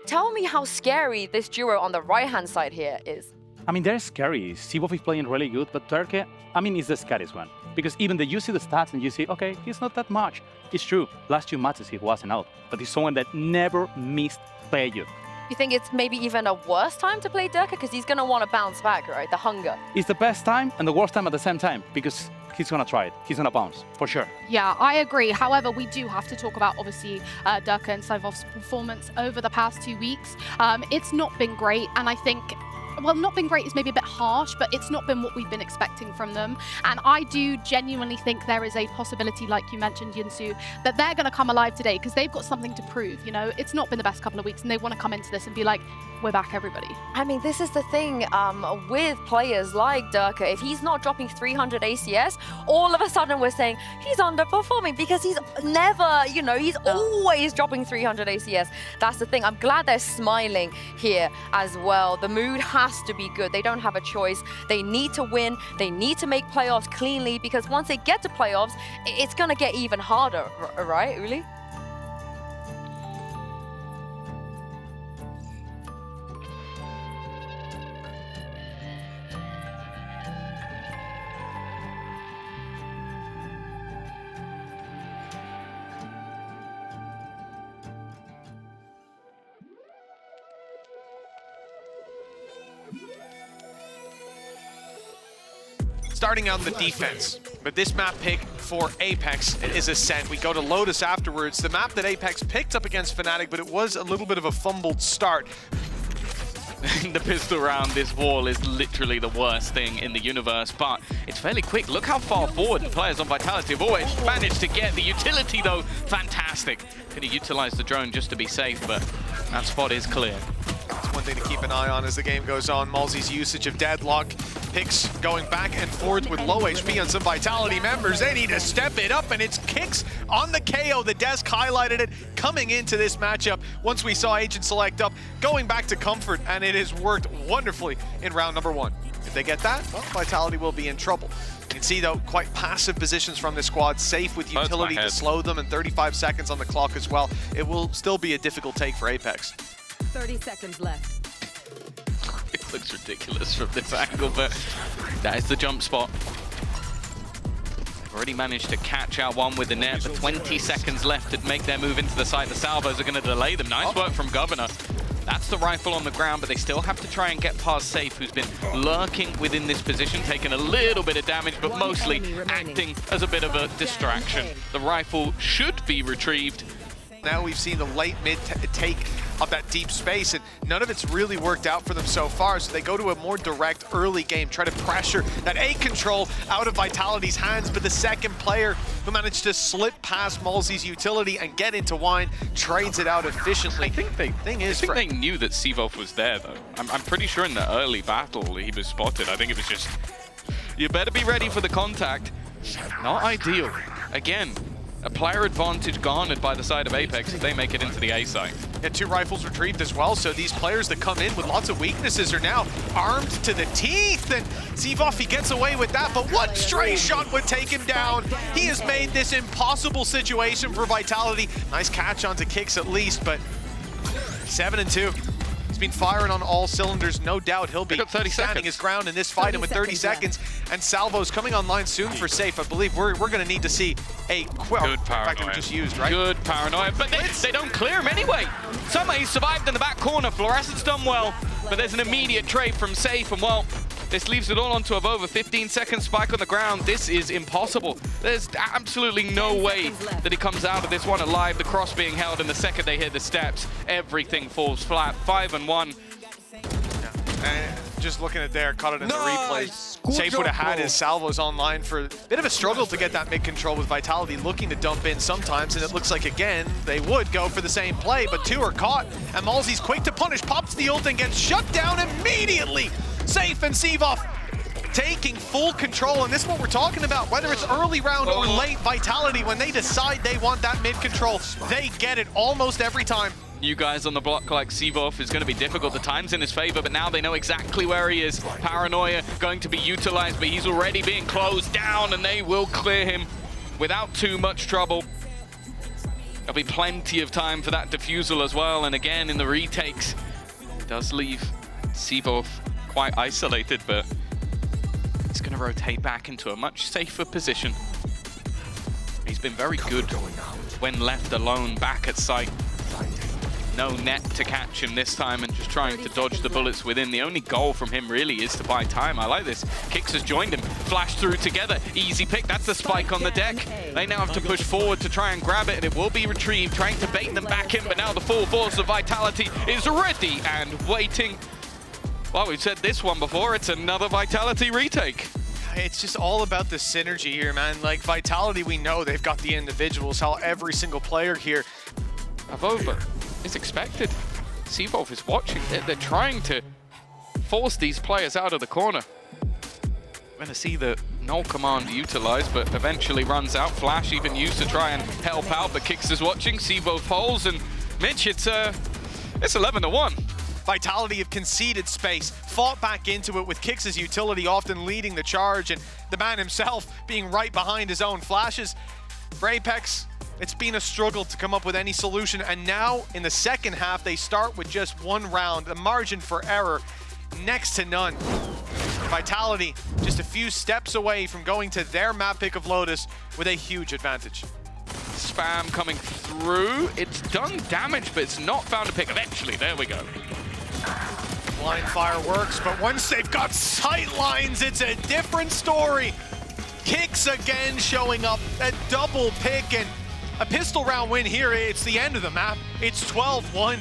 Tell me how scary this duo on the right-hand side here is. I mean, they're scary. Cyvoph is playing really good, but Turke, I mean, is the scariest one. Because even you see the stats and you see, okay, he's not that much. It's true, last 2 matches he wasn't out, but he's someone that never missed failure. You think it's maybe even a worse time to play Durka? Because he's going to want to bounce back, right? The hunger. It's the best time and the worst time at the same time, because he's going to try it. He's going to bounce, for sure. Yeah, I agree. However, we do have to talk about, obviously, Durka and Cyvoph's performance over the past 2 weeks. It's not been great, and I think, well, not been great is maybe a bit harsh, but it's not been what we've been expecting from them. And I do genuinely think there is a possibility, like you mentioned, Yinsu, that they're going to come alive today because they've got something to prove. You know, it's not been the best couple of weeks, and they want to come into this and be like, we're back, everybody. I mean, this is the thing with players like Durka. If he's not dropping 300 ACS, all of a sudden we're saying he's underperforming because he's never, you know, he's always dropping 300 ACS. That's the thing. I'm glad they're smiling here as well. The mood has to be good. They don't have a choice. They need to win. They need to make playoffs cleanly because once they get to playoffs, it's going to get even harder, right, Uli? Starting on the defense, but this map pick for Apeks is Ascent. We go to Lotus afterwards. The map that Apeks picked up against Fnatic, but it was a little bit of a fumbled start. The pistol around this wall is literally the worst thing in the universe, but it's fairly quick. Look how far forward the players on Vitality have always managed to get. The utility, though, fantastic. Could have utilized the drone just to be safe, but that spot is clear. It's one thing to keep an eye on as the game goes on. Malzy's usage of Deadlock. Picks going back and forth with low HP on some Vitality members. They need to step it up, and it's Kicks on the KO. The desk highlighted it coming into this matchup. Once we saw Agent Select up, going back to Comfort, and it has worked wonderfully in round number 1. If they get that, well, Vitality will be in trouble. You can see, though, quite passive positions from this squad, safe with utility to slow them, and 35 seconds on the clock as well. It will still be a difficult take for Apeks. 30 seconds left. It looks ridiculous from this angle, but that is the jump spot. They've already managed to catch out one with the net, but 20 seconds left to make their move into the site. The salvos are going to delay them. Nice work from Governor. That's the rifle on the ground, but they still have to try and get past Safe, who's been lurking within this position, taking a little bit of damage, but mostly acting as a bit of a distraction. The rifle should be retrieved. Now we've seen the late mid take of that deep space, and none of it's really worked out for them so far, so they go to a more direct early game, try to pressure that A control out of Vitality's hands, but the second player who managed to slip past Malzy's utility and get into Wine trades it out efficiently. I think they knew that Cyvoph was there, though. I'm pretty sure in the early battle he was spotted. I think it was just, you better be ready for the contact. Not ideal. Again, a player advantage garnered by the side of Apeks if they make it into the A site. Yeah, 2 rifles retrieved as well, so these players that come in with lots of weaknesses are now armed to the teeth, and Cyvoph, he gets away with that, but one stray shot would take him down. He has made this impossible situation for Vitality. Nice catch onto Kicks at least, but 7-2. He's been firing on all cylinders. No doubt he'll be standing his ground in this fight, and with 30 seconds, and Salvo's coming online soon for Safe. I believe we're going to need to see a good paranoia. Just used, right? Good paranoia, but they don't clear him anyway. Somehow he survived in the back corner. Fluorescent's done well, but there's an immediate trade from Safe, and well, this leaves it all onto a over 15-second spike on the ground. This is impossible. There's absolutely no way that he comes out of this one alive. The cross being held, and the second they hit the steps, everything falls flat. 5-1. And just looking at there, caught it in the replay. Safe would have had his salvos online for a bit of a struggle to get that mid control with Vitality looking to dump in sometimes, and it looks like, again, they would go for the same play, but 2 are caught, and Malzy's quick to punish, pops the ult and gets shut down immediately. Safe and Cyvoph taking full control, and this is what we're talking about. Whether it's early round or late, Vitality, when they decide they want that mid control, they get it almost every time. You guys on the block like Cyvoph is going to be difficult. The time's in his favor, but now they know exactly where he is. Paranoia going to be utilized, but he's already being closed down, and they will clear him without too much trouble. There'll be plenty of time for that defusal as well, and again in the retakes, it does leave Cyvoph quite isolated, but he's going to rotate back into a much safer position. He's been very good when left alone back at site. No net to catch him this time and just trying to dodge the bullets within. The only goal from him really is to buy time. I like this. Kicks has joined him. Flash through together. Easy pick. That's the spike on the deck. They now have to push forward to try and grab it, and it will be retrieved, trying to bait them back in, but now the full force of Vitality is ready and waiting. Well, we've said this one before. It's another Vitality retake. It's just all about the synergy here, man. Like, Vitality, we know they've got the individuals, how every single player here. Avova is expected. Cyvoph is watching. They're trying to force these players out of the corner. We're going to see the null command utilized, but eventually runs out. Flash even used to try and help out, but Kix is watching. Cyvoph holds, and Mitch, it's 11-1. Vitality have conceded space, fought back into it with Kix's utility often leading the charge, and the man himself being right behind his own flashes. For Apeks, it's been a struggle to come up with any solution, and now in the second half they start with just one round. The margin for error next to none. Vitality just a few steps away from going to their map pick of Lotus with a huge advantage. Spam coming through. It's done damage, but it's not found a pick. Eventually, there we go. Blind fire works, but once they've got sight lines, it's a different story. Kicks again showing up, a double pick, and a pistol round win here. It's the end of the map. It's 12-1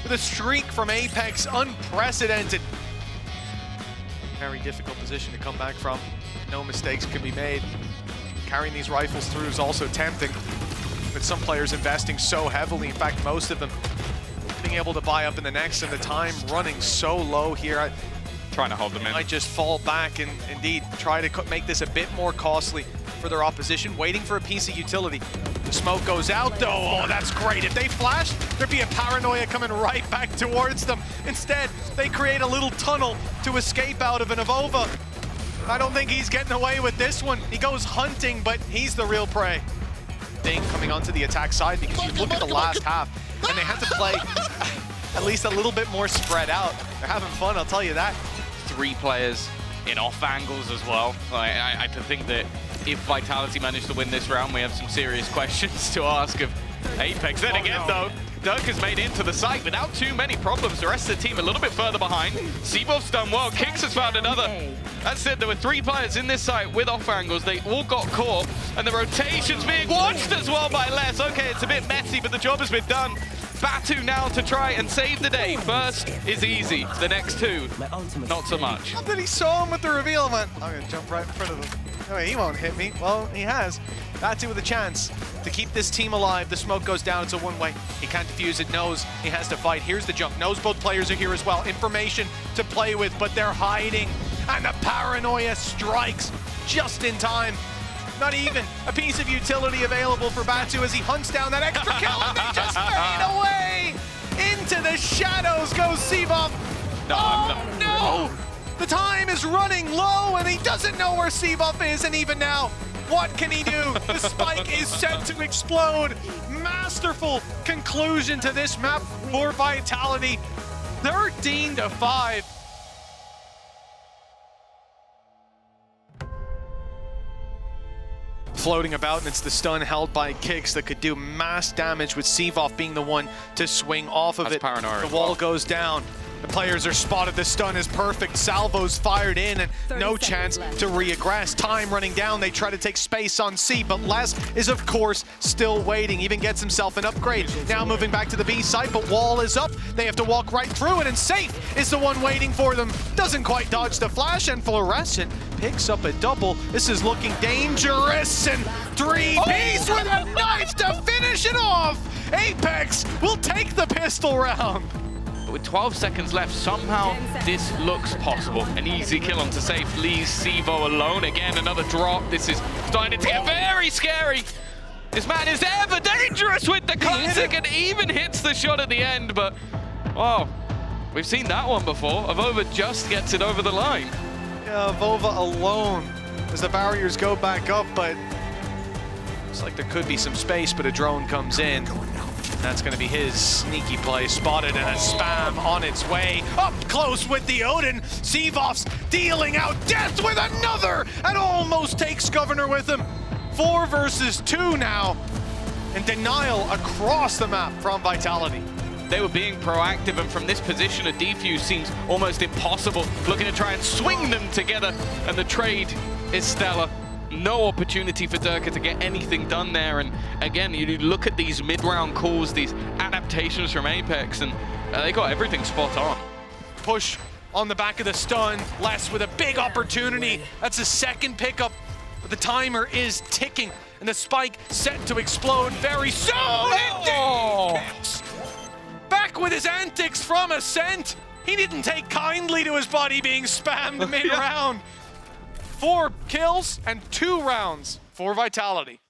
with a streak from Apeks, unprecedented. Very difficult position to come back from. No mistakes can be made. Carrying these rifles through is also tempting, with some players investing so heavily. In fact, most of them being able to buy up in the next, and the time running so low here. Trying to hold them in. Might just fall back and indeed try to make this a bit more costly for their opposition, waiting for a piece of utility. The smoke goes out though. Oh, that's great. If they flash, there'd be a paranoia coming right back towards them. Instead, they create a little tunnel to escape out of an Avova. I don't think he's getting away with this one. He goes hunting, but he's the real prey. Thing coming onto the attack side, because you look at the last half, and they had to play at least a little bit more spread out. They're having fun, I'll tell you that. 3 players in off angles as well. I think that if Vitality managed to win this round, we have some serious questions to ask of Apeks. Then again, though, Dirk has made into the site without too many problems. The rest of the team a little bit further behind. Cyvoph's done well. Kix has found another. That's it. There were 3 players in this site with off angles. They all got caught, and the rotation's being watched as well by Les. Okay, it's a bit messy, but the job has been done. Batu now to try and save the day. First is easy. The next 2, not so much. Then he saw him with the reveal and went, I'm going to jump right in front of him. No, he won't hit me. Well, he has. Batu with a chance to keep this team alive. The smoke goes down. It's a one-way. He can't defuse it. Knows he has to fight. Here's the jump. Knows both players are here as well. Information to play with, but they're hiding. And the paranoia strikes just in time. Not even a piece of utility available for Batu as he hunts down that extra kill, and they just fade away! Into the shadows goes Cyvoph. No! The time is running low, and he doesn't know where Cyvoph is, and even now, what can he do? The spike is set to explode. Masterful conclusion to this map for Vitality. 13-5. Floating about, and it's the stun held by Kix that could do mass damage, with Cyvoph being the one to swing off of it. The wall goes down. The players are spotted. The stun is perfect. Salvo's fired in, and no chance to reaggress. Time running down. They try to take space on C, but Les is, of course, still waiting. Even gets himself an upgrade. Now moving back to the B site, but wall is up. They have to walk right through it, and Safe is the one waiting for them. Doesn't quite dodge the flash, and Fluorescent picks up a double. This is looking dangerous, and 3-piece with a knife to finish it off. Apeks will take the pistol round. With 12 seconds left, somehow this looks possible. An easy kill onto Safe leaves Cyvo alone. Again, another drop. This is starting to get very scary. This man is ever dangerous with the classic and even hits the shot at the end, but oh, we've seen that one before. Avova just gets it over the line. Yeah, Avova alone as the barriers go back up, but Looks like there could be some space, but a drone comes in. That's going to be his sneaky play. Spotted and a spam on its way. Up close with the Odin. Cyvoph's dealing out death with another and almost takes Governor with him. 4 versus 2 now. And denial across the map from Vitality. They were being proactive, and from this position, a defuse seems almost impossible. Looking to try and swing them together, and the trade is stellar. No opportunity for Durka to get anything done there. And again, you look at these mid-round calls, these adaptations from Apeks, and they got everything spot on. Push on the back of the stun. Les with a big opportunity. That's a second pickup. But the timer is ticking, and the spike set to explode very soon. Oh. Back with his antics from Ascent. He didn't take kindly to his body being spammed mid-round. 4 kills and 2 rounds for Vitality.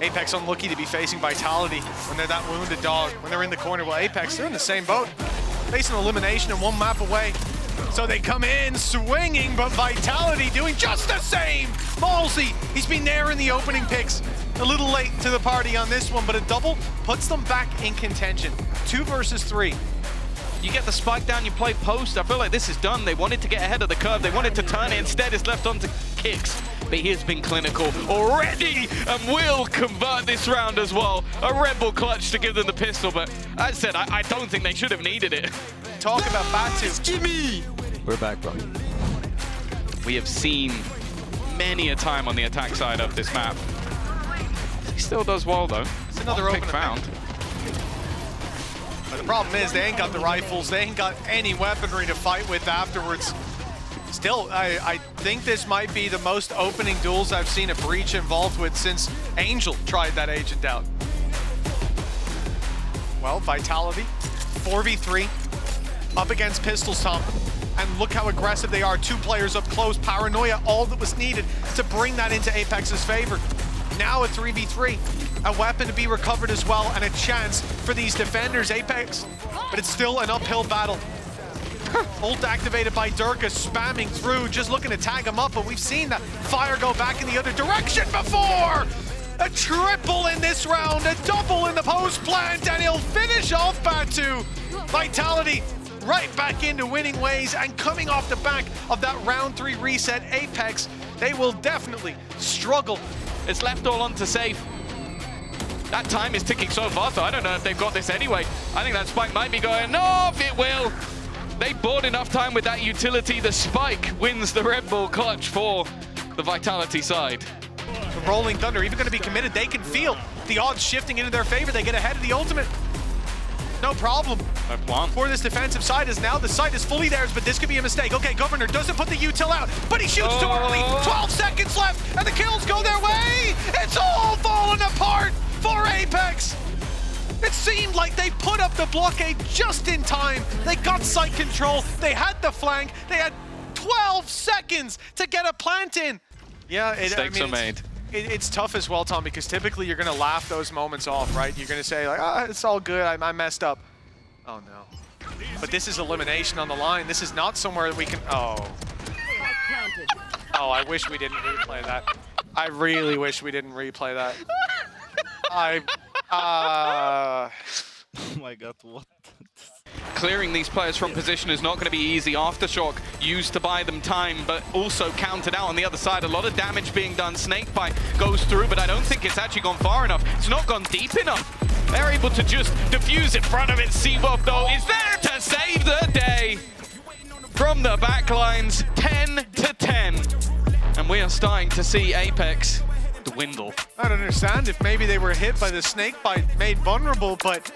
Apeks unlucky to be facing Vitality when they're that wounded dog, when they're in the corner. Well, Apeks, they're in the same boat, facing elimination and 1 map away. So they come in swinging, but Vitality doing just the same. Malzy, he's been there in the opening picks. A little late to the party on this one, but a double puts them back in contention. 2 versus 3. You get the spike down, you play post. I feel like this is done. They wanted to get ahead of the curve. They wanted to turn it. Instead, it's left onto Kicks. But he has been clinical already and will convert this round as well. A Rebel clutch to give them the pistol. But as I said, I don't think they should have needed it. Talk about Batu. Gimme! We're back, bro. We have seen many a time on the attack side of this map. He still does well, though. It's another pick open found. But the problem is they ain't got the rifles, they ain't got any weaponry to fight with afterwards. Still, I think this might be the most opening duels I've seen a Breach involved with since Angel tried that agent out. Well, Vitality, 4v3, up against Pistols, Tom. And look how aggressive they are. 2 players up close, paranoia, all that was needed to bring that into Apex's favor. Now a 3v3, a weapon to be recovered as well, and a chance for these defenders, Apeks. But it's still an uphill battle. Ult activated by Durka, spamming through, just looking to tag him up, but we've seen that fire go back in the other direction before! A triple in this round, a double in the post plant, and he'll finish off Batu. Vitality right back into winning ways, and coming off the back of that round 3 reset, Apeks, they will definitely struggle. It's left all on to safe. That time is ticking so fast, though. I don't know if they've got this anyway. I think that spike might be going off. It will. They bought enough time with that utility. The spike wins the Red Bull clutch for the Vitality side. The Rolling Thunder, even going to be committed, they can feel the odds shifting into their favor. They get ahead of the ultimate. No problem. No plan. For this defensive side is now the site is fully theirs, but this could be a mistake. Okay, Governor doesn't put the util out, but he shoots too early. 12 seconds left, and the kills go their way. It's all falling apart for Apeks. It seemed like they put up the blockade just in time. They got site control. They had the flank. They had 12 seconds to get a plant in. Yeah, Mistakes are made. It's tough as well, Tom, because typically you're going to laugh those moments off, right? You're going to say, like, ah, it's all good. I messed up. Oh, no. But this is elimination on the line. This is not somewhere that we can... Oh. Oh, I wish we didn't replay that. I really wish we didn't replay that. Oh my god, what? Clearing these players from position is not going to be easy. Aftershock used to buy them time, but also counted out on the other side. A lot of damage being done. Snakebite goes through, but I don't think it's actually gone far enough. It's not gone deep enough. They're able to just defuse in front of it. Cyvoph, though, is there to save the day. From the backlines, 10-10. And we are starting to see Apeks dwindle. I don't understand if maybe they were hit by the snakebite, made vulnerable, but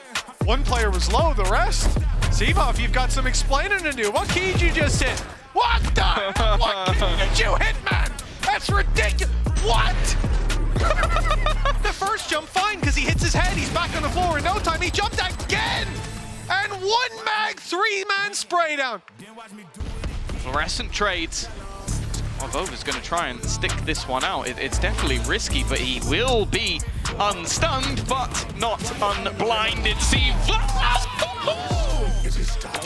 one player was low, the rest. Cyvoph, you've got some explaining to do. What key did you just hit? What the? What key did you hit, man? That's ridiculous. What? The first jump, fine, because he hits his head. He's back on the floor in no time. He jumped again. And 1 mag, 3-man spray down. Fluorescent trades. Cyvoph is going to try and stick this one out. It's definitely risky, but he will be unstunned, but not unblinded. Cyvoph!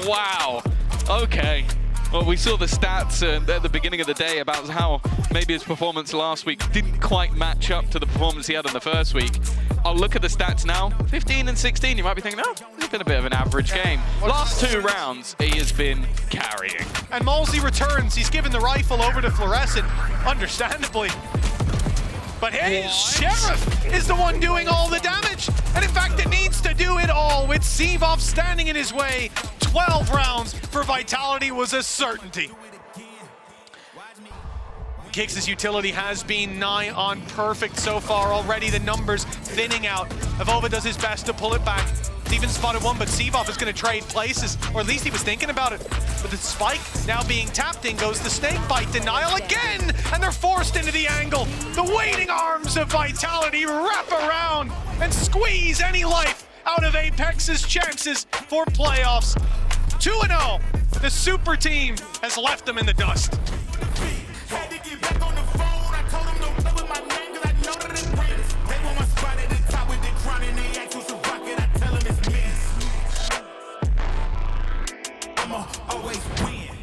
Wow. Okay. Well, we saw the stats at the beginning of the day about how maybe his performance last week didn't quite match up to the performance he had in the first week. I'll look at the stats now. 15 and 16, you might be thinking, oh, it's been a bit of an average game. Last 2 rounds, he has been carrying. And Malsey returns. He's given the rifle over to Fluorescent, understandably. But his Sheriff is the one doing all the damage. And in fact, it needs to do it all with Cyvoph standing in his way. 12 rounds for Vitality was a certainty. Kicks' utility has been nigh on perfect so far. Already the numbers thinning out. Avova does his best to pull it back. He's even spotted one, but Cyvoph is going to trade places, or at least he was thinking about it. But the spike now being tapped in goes the snake bite denial again, and they're forced into the angle. The waiting arms of Vitality wrap around and squeeze any life out of Apeks' chances for playoffs. 2-0, the super team has left them in the dust. Had to get back on the phone. I told them don't play with my name because I know that it's greatest. They want my spot at the top with the crown and they ask who's a rocket. I tell them it's me. I'ma always win.